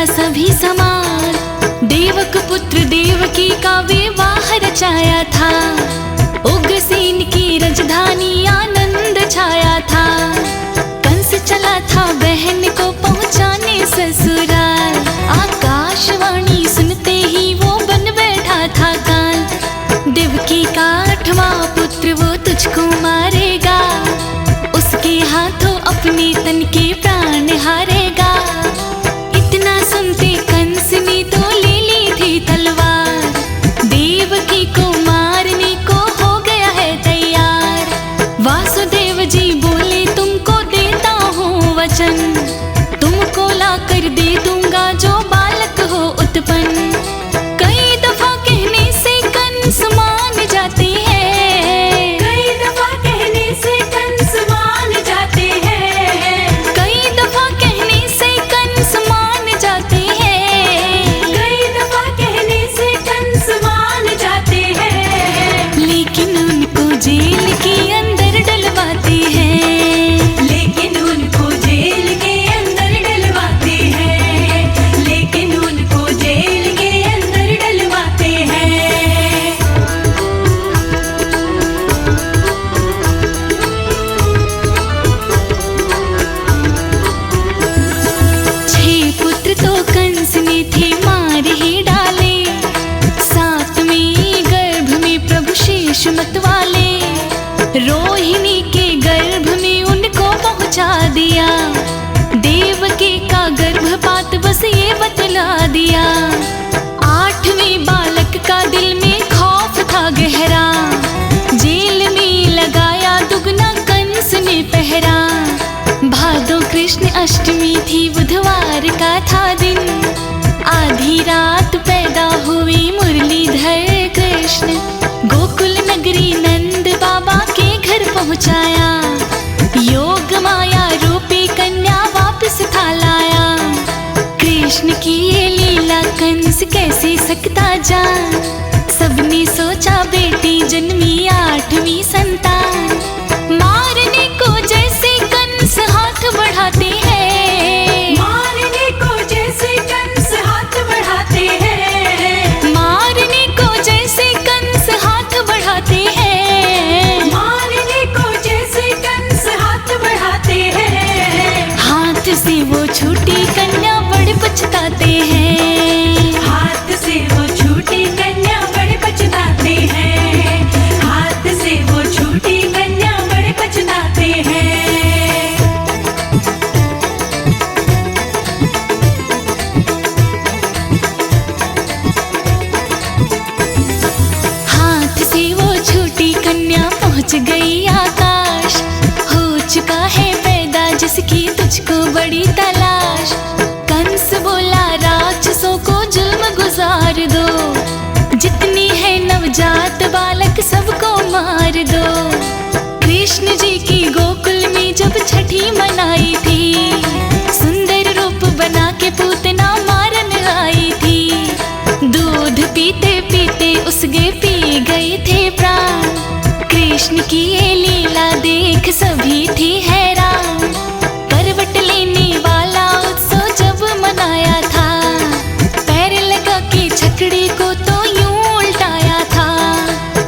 सभी समान देवक पुत्र देवकी का विवाह रचाया था। उग्रसेन की राजधानी आनंद छाया था। कंस चला था बहन को पहुंचाने ससुराल। आकाशवाणी सुनते ही वो बन बैठा था काल। देवकी का 8वां पुत्र वो तुझको मारेगा। उसके हाथों अपने तन के प्राण हारेगा। इतना सुनते कंस ने तो ले ली थी तलवार। देवकी को मारने को हो गया है तैयार। वासुदेव जी बोले तुमको देता हूँ वचन। तुमको ला कर दे दूंगा जो बालक हो उत्पन्न। कई दफा कहने से कंस मान जाते हैं। कई दफा कहने से कंस मान जाते हैं। कई दफा कहने से कंस मान जाते हैं। कई दफा कहने से कंस मान जाते हैं। लेकिन उनको जेल के अंदर डलवाते हैं। लेकिन उनको जेल के अंदर डलवाते हैं। लेकिन उनको जेल के अंदर डलवाते हैं। 6 पुत्र तो कंस ने थे मार ही डाले। 7वें गर्भ में प्रभु शेष मत वाले। रोहिणी के गर्भ में उनको पहुंचा दिया। देवकी का गर्भपात बस ये बतला दिया। 8वें बालक का दिल में खौफ था गहरा। जेल में लगाया दुगना कंस ने पहरा। भादो कृष्ण अष्टमी थी बुधवार का था दिन। आधी रात पैदा हुई मुरलीधर कृष्ण। गोकुल नगरी नंद बाबा के घर पहुंचाया। योग माया रूपी कन्या वापस था लाया। कृष्ण की ये लीला कंस कैसे सकता जान। सबने सोचा बेटी जन्मी 8वीं संतान। मारने को जैसे कंस हाथ बढ़ाते हैं। मारने को जैसे कंस हाथ बढ़ाते हैं। मारने को जैसे कंस हाथ बढ़ाते हैं। मारने को जैसे कंस हाथ बढ़ाते हैं। हाथ से वो छूटी कन्या बड़े पछताते हैं। हाथ से वो छूटी कन्या बड़े पछताते हैं। हाथ से वो छूटी कन्या बड़े पछताते हैं। हाथ से वो छोटी कन्या पहुंच गई आकाश। हो चुका है पैदा जिसकी तुझको बड़ी तलाश। कंस बोला राक्षसों को जुल्म गुजार दो। जितनी है नवजात बालक सबको लिए पी गए थे प्राण। कृष्ण की ये लीला देख सभी थे हैरान। करवट लेने वाला उत्सव जब मनाया था, पैर लगा के छकड़ी को तो यूं उल्टाया था।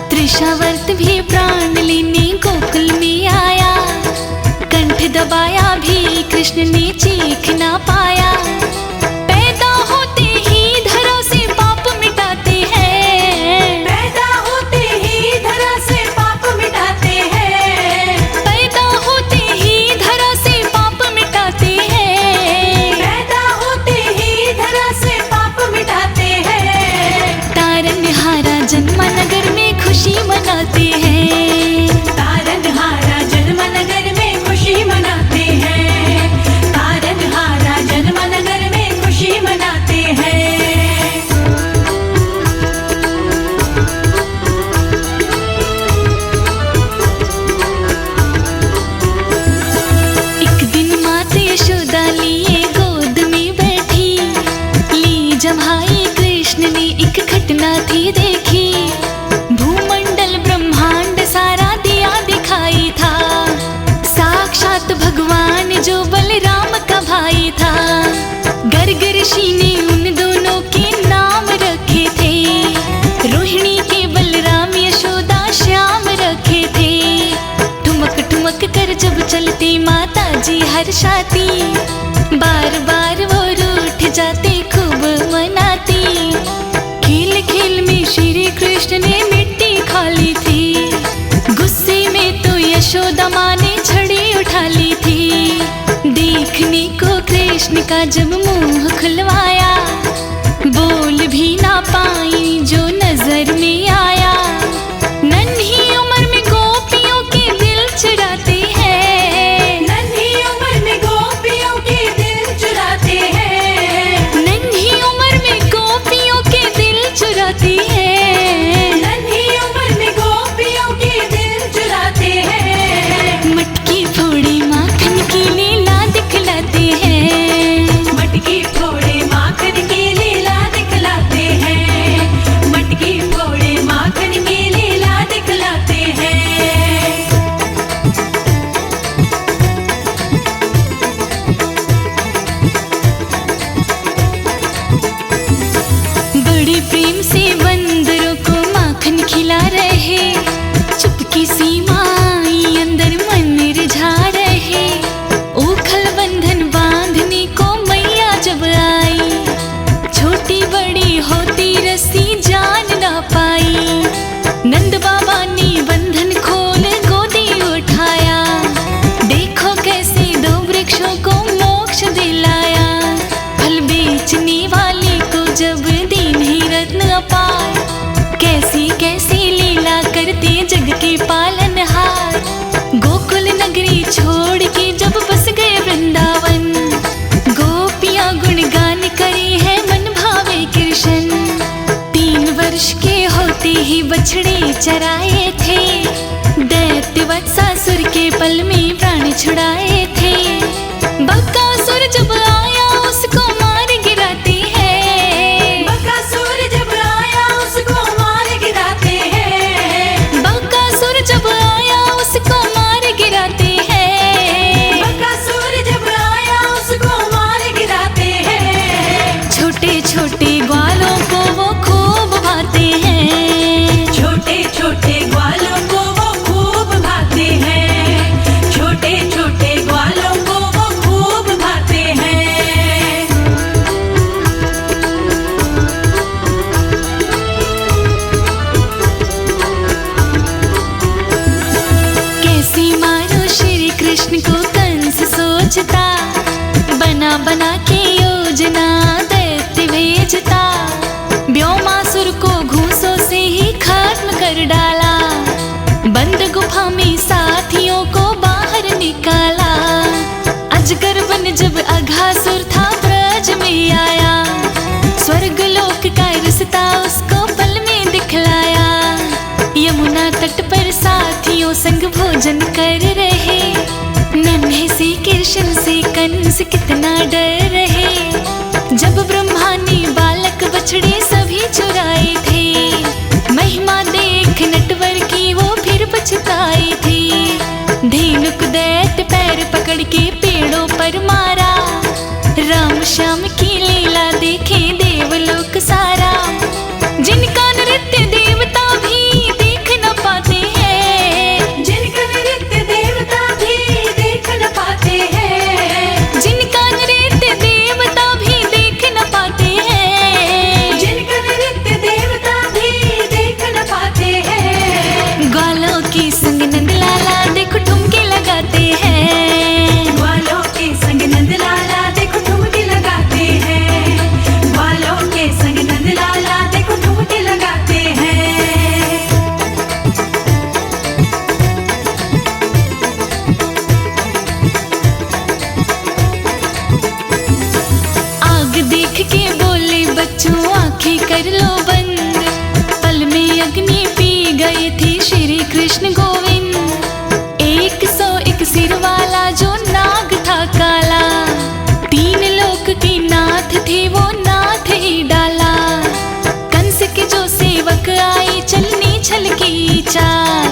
त्रिशावर्त भी प्राण लेने गोकुल में आया, कंठ दबाया भी कृष्ण ने चीख ना पाया। पैदा होते ही धरा से पाप मिटाते हैं, पैदा होते ही धरा से पाप मिटाते हैं, पैदा होते ही धरा से पाप मिटाते हैं, पैदा होते ही धरा से पाप मिटाते हैं। तारनहारा जन्मनगर में खुशी मनाते हैं, तारनहारा जन्मनगर में खुशी मनाते हैं, तारनहारा जन्मनगर में खुशी मनाते हैं। एक दिन माता यशोदा लिए गोद में बैठी, ली जम्हाई कृष्ण ने एक घटना थी देखी। भूमंडल ब्रह्मांड सारा दिया दिखाई था, साक्षात भगवान जो बलराम का भाई था। गर्ग ऋषि ने उन दोनों के नाम रखे थे, रोहिणी के बलराम यशोदा श्याम रखे थे। ठुमक ठुमक कर जब चलते माता जी हर्षाती, बार बार वो रूठ जाते खूब मनाती। खेल खेल में श्री कृष्ण ने मिट्टी खा ली थी, गुस्से में तो यशोदा माँ ने छड़ी उठा ली थी। देखने को कृष्ण का जब मुंह खुलवाया, बोल भी ना पाई जो नजर में आया। नन्ही उम्र में गोपियों के दिल चुराते हैं, नन्ही उम्र में गोपियों के दिल चुराते हैं, नन्ही उम्र में गोपियों के दिल चुराते हैं। नन्ही उम्र में गोपियों के दिल चुराते हैं। मटकी फोड़ी माखन की लीला दिखलाते हैं, मटकी फोड़े माखन की लीला दिखलाते हैं, मटकी फोड़े माखन की लीला दिखलाते हैं। बड़े प्रेम से बंदरों को माखन खिला रहे, चुपकी सी माई अंदर मन रिझा रहे। ओखल बंधन बांधने को मैया जब आई, छोटी बड़ी होती रस्सी जान ना पाई। नंद बाबा ने बंधन खोल गोदी उठाया, देखो कैसे दो वृक्षों को मोक्ष दिलाया। फल बेचने वाले को जब दीन रत्न अपार, कैसी कैसी लीला करते जग के पालनहार। गोकुल नगरी छोड़ के जब बस गए वृंदावन, गोपियां गुणगान करे है मन भावे कृष्ण। 3 वर्ष के होते ही बछड़े चराए थे, दैत्य वत्सासुर के पल में प्राण छुड़ाए थे। बकासुर जब आया उसको मार गिराते हैं, बकासुर जब आया उसको मार गिराते हैं, बकासुर जब आया उसको मार गिराते हैं। बकासुर जब आया उसको मार गिराते हैं। छोटे छोटे ग्वालों को वो खूब भाते हैं, छोटे छोटे ग्वालों को वो खूब भाते हैं, छोटे छोटे ग्वालों को वो खूब भाते हैं। कैसे मारो श्री कृष्ण को कंस सोचता, बना बना के योजना दैत्य भेजता। व्योमासुर को घूंसों से ही खत्म कर डाला, बंद गुफा में साथियों को बाहर निकाला। अजगर बन जब अघासुर था ब्रज में आया, स्वर्गलोक का रिश्ता उसको पल में दिखलाया। यमुना तट पर साथियों संग भोजन कर रहे, नन्हे से कृष्ण से कंस कितना डर रहे। जब ब्रह्मा ने बालक बछड़े सभी चुराए थे, महिमा देख नटवर की वो फिर पछताई थी। धेनुक दैत्य पैर पकड़ के पेड़ों पर मारा, राम श्याम की लीला देखे देवलोक सारा। जिनका नृत्य देवता भी देख न पाते हैं, जिनका नृत्य देवता भी देख न पाते हैं, जिनका नृत्य देवता भी देख न पाते हैं, जिनका नृत्य देवता भी देख न पाते हैं। ग्वालों की संग नंदलाला देखो ठुमके लगाते हैं, ग्वालों के संग नंदलाला देखो ठुमके लगाते हैं, ग्वालों के संग नंदलाला देखो ठुमके लगाते हैं। आग देख के बोले बच्चों आंखें कर लो बंद, पल में अग्नि पी गए थे श्री कृष्ण गोविंद। 101 सिर वाला जो नाग था काला, 3 लोक के नाथ थे वो नाथ ही डाला। कंस के जो सेवक आए चलनी छल की चाल,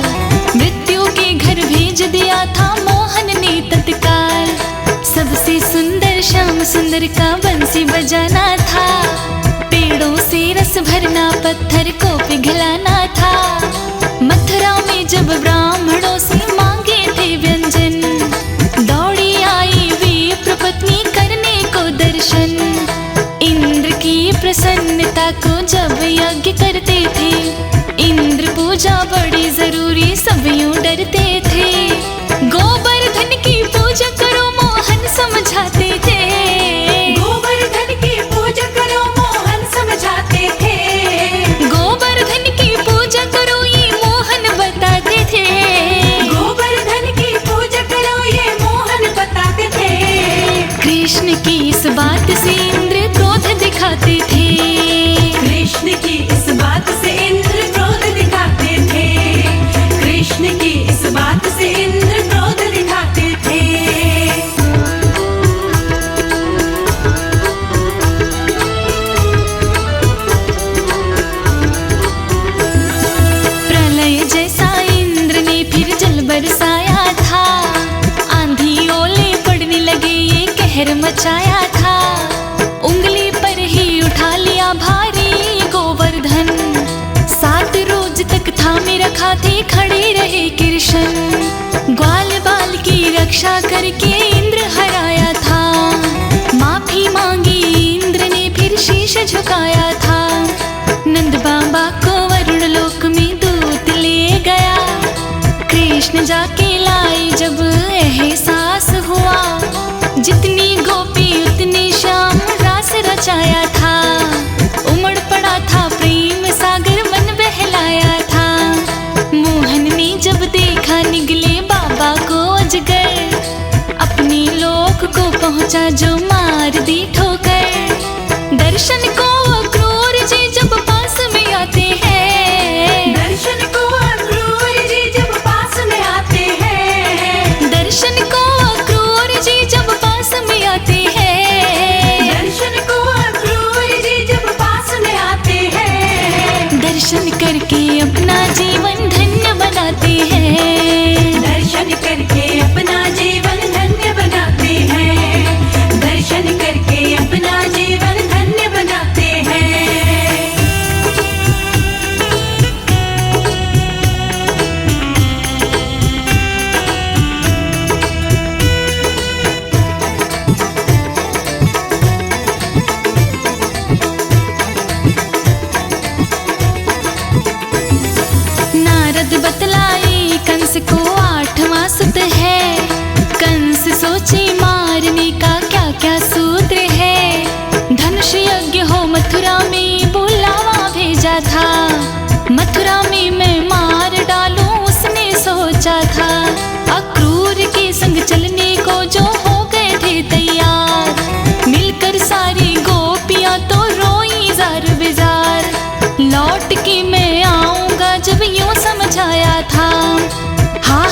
मृत्यु के घर भेज दिया था मोहन ने तत्काल। सबसे सुंदर श्याम सुंदर का बंसी बजाना था, पेड़ों से रस भरना पत्थर को पिघलाना था। मथुरा में जब ब्राह्मणों से मांगे थे व्यंजन, दौड़ी आई विप्र पत्नी करने को दर्शन। इंद्र की प्रसन्नता को जब यज्ञ करते थे, इंद्र पूजा बड़ी जरूरी सब यूं डरते थे। गोवर्धन की पूजा करो मोहन समझाते थे, गोवर्धन की पूजा करो मोहन समझाते थे, गोवर्धन की पूजा करो ये मोहन बताते थे। गोवर्धन की पूजा करो ये मोहन बताते थे। कृष्ण की इस बात से इंद्र क्रोध दिखाते थे, कृष्ण की इस बात से इंद्र क्रोध दिखाते थे, कृष्ण की इस बात से इंद्र क्रोध दिखाते थे। प्रलय जैसा इंद्र ने फिर जल बरसाया था, आंधी ओले पड़ने लगे ये कहर मचाया था। उंगली पर ही उठा लिया भारी गोवर्धन, 7 रोज तक थामे रखा थे खड़े रहे कृष्ण। ग्वाल बाल की रक्षा करके इंद्र हराया था, माफी मांगी इंद्र ने फिर शीश झुकाया था। नंद बाबा को वरुण लोक में दूत ले गया, कृष्ण जाके लाई जब एहसास हुआ। जितनी गोपी उतनी श्याम रास रचाया था, उमड़ पड़ा था प्रेम सागर मन बहलाया था। मोहन ने जब देखा निगले बाबा को अजगर, अपने लोक को पहुंचा जो मार दी ठोकर। दर्शन को अक्रूर जी जब पास में आते हैं, दर्शन को अक्रूर जी जब पास में आते हैं, दर्शन को अक्रूर जी जब पास में आते हैं, दर्शन को अक्रूर जी जब पास में आते हैं। दर्शन करके अपना जीवन धन्य बनाते हैं, दर्शन करके अपना जीवन धन्य बनाते हैं, दर्शन करके अपना जीवन धन्य बनाते हैं। नारद बतलाए कंस को 8वां सुत है, कंस सोचे मारने का क्या क्या सूत्र है। धनुष यज्ञ हो मथुरा में बुलावा भेजा था, मथुरा में मैं मार डालूं उसने सोचा था। अक्रूर के संग चलने को जो हो गए थे तैयार, मिलकर सारी गोपियां तो रोई जार बेजार। लौट के मैं आऊंगा जब यूं समझाया था, हाथ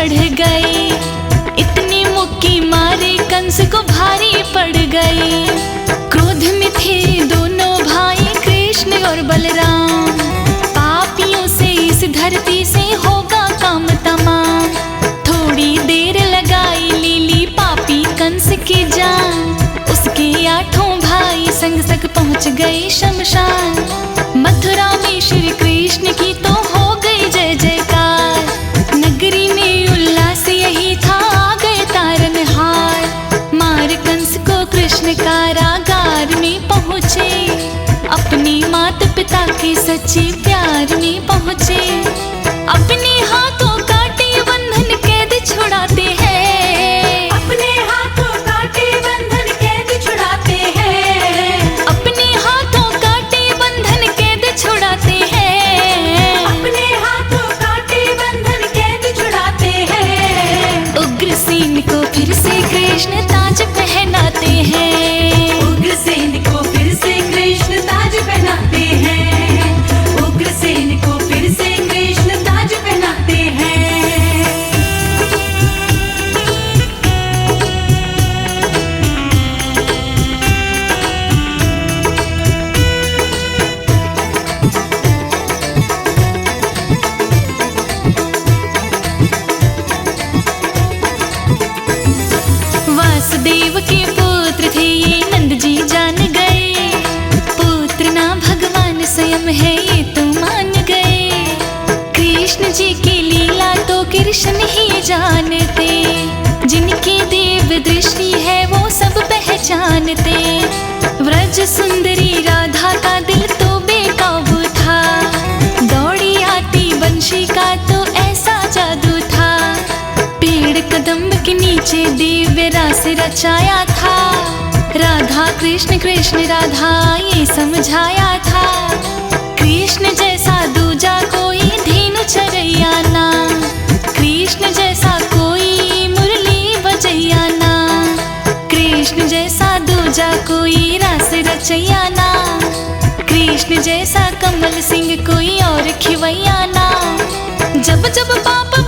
चढ़ गए। इतनी मुक्की मारे कंस को भारी पड़ गई। क्रोध में थे दोनों भाई कृष्ण और बलराम। पापियों से इस धरती से होगा काम तमाम। थोड़ी देर लगाई लीली पापी कंस की जान। उसके 8 भाई संग संग पहुंच गए शमशान। मथुरा में श्री कृष्ण की तो हो गई जय जयकार। नगरी में उल्लास यही था, आ गए तारनहार। मार कंस को कृष्ण कारागार में पहुँचे। अपने माता पिता के सच्चे प्यार में पहुँचे। अपने हाथों काटे बंधन कैद छुड़ाते हैं। अपने हाथों काटे बंधन कैद छुड़ाते हैं। अपने हाथों काटे बंधन कैद छुड़ाते हैं। अपने हाथों काटे बंधन कैद छुड़ाते हैं। उग्रसेन को फिर से कृष्ण ताज पहनाते हैं। उग्रसेन को फिर से कृष्ण ताज पहनाते हैं। उग्रसेन को फिर से कृष्ण ताज पहनाते हैं। वासुदेव के पुत्र थे ये नंद जी जान गए। पुत्र ना भगवान स्वयं है ये तो मान गए। कृष्ण जी की लीला तो कृष्ण ही जानते। जिनकी देव दृष्टि है वो सब पहचानते। व्रज सुंदरी राधा का दिल तो बेकाबू था। दौड़ी आती बंशी का तो ऐसा जादू था। पेड़ कदम्ब के नीचे दिव्य रास रचाया था। राधा कृष्ण कृष्ण राधा ये समझाया था। कृष्ण जैसा दूजा कोई धेनु चरैया ना। कृष्ण जैसा कोई मुरली बजैया ना। कृष्ण जैसा दूजा कोई रास रचैया ना। कृष्ण जैसा कमल सिंह कोई और खिवैया ना। जब जब पाप